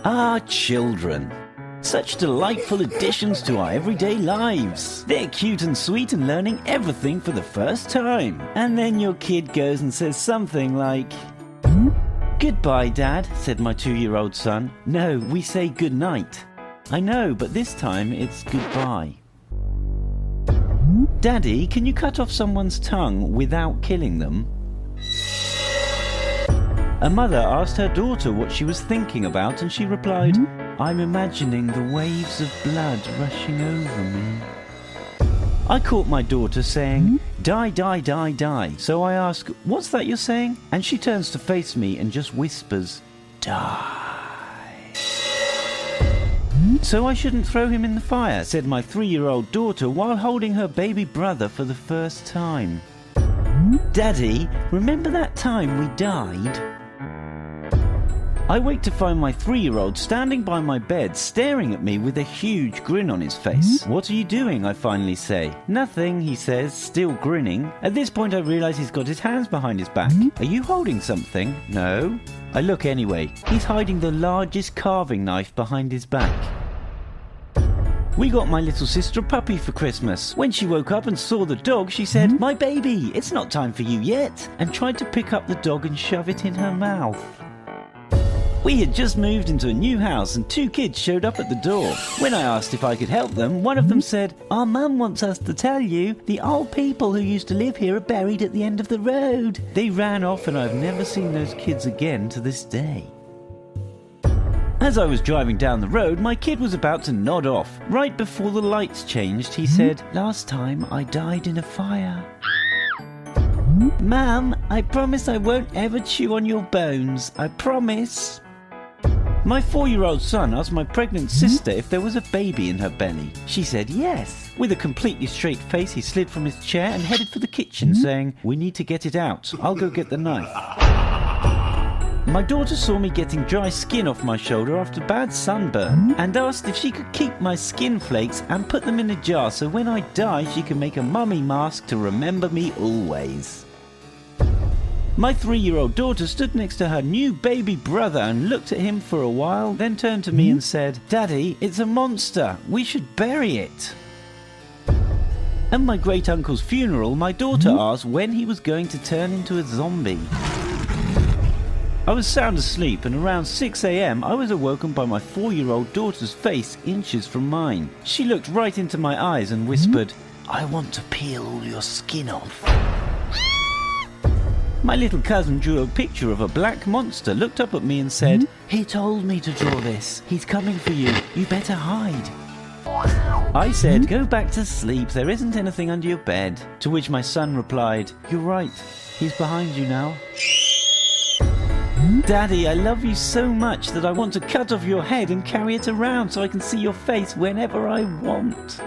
Ah, children. Such delightful additions to our everyday lives. They're cute and sweet and learning everything for the first time. And then your kid goes and says something like, "Goodbye, Dad," said my 2-year-old son. "No, we say good night." "I know, but this time it's goodbye." "Daddy, can you cut off someone's tongue without killing them?" A mother asked her daughter what she was thinking about, and she replied, "I'm imagining the waves of blood rushing over me." I caught my daughter saying, "Die, die, die, die." So I ask, "What's that you're saying?" And she turns to face me and just whispers, "Die." "So I shouldn't throw him in the fire," said my 3-year-old daughter while holding her baby brother for the first time. "Daddy, remember that time we died?" I wake to find my 3-year-old standing by my bed staring at me with a huge grin on his face. "What are you doing?" I finally say. "Nothing," he says, still grinning. At this point I realise he's got his hands behind his back. "Are you holding something?" "No." I look anyway. He's hiding the largest carving knife behind his back. We got my little sister a puppy for Christmas. When she woke up and saw the dog, she said, "My baby, it's not time for you yet," and tried to pick up the dog and shove it in her mouth. We had just moved into a new house and 2 kids showed up at the door. When I asked if I could help them, one of them said, "Our mum wants us to tell you the old people who used to live here are buried at the end of the road." They ran off and I've never seen those kids again to this day. As I was driving down the road, my kid was about to nod off. Right before the lights changed, he said, "Last time I died in a fire." "Mum, I promise I won't ever chew on your bones. I promise." My 4-year-old son asked my pregnant sister if there was a baby in her belly. She said yes. With a completely straight face, he slid from his chair and headed for the kitchen, saying, "We need to get it out. I'll go get the knife." My daughter saw me getting dry skin off my shoulder after bad sunburn and asked if she could keep my skin flakes and put them in a jar so when I die she can make a mummy mask to remember me always. My 3-year-old daughter stood next to her new baby brother and looked at him for a while, then turned to me and said, "Daddy, it's a monster. We should bury it." At my great-uncle's funeral, my daughter asked when he was going to turn into a zombie. I was sound asleep, and around 6 a.m. I was awoken by my 4-year-old daughter's face inches from mine. She looked right into my eyes and whispered, "I want to peel all your skin off." My little cousin drew a picture of a black monster, looked up at me and said, "He told me to draw this. He's coming for you. You better hide." I said, "Go back to sleep. There isn't anything under your bed." To which my son replied, "You're right. He's behind you now." "Daddy, I love you so much that I want to cut off your head and carry it around so I can see your face whenever I want."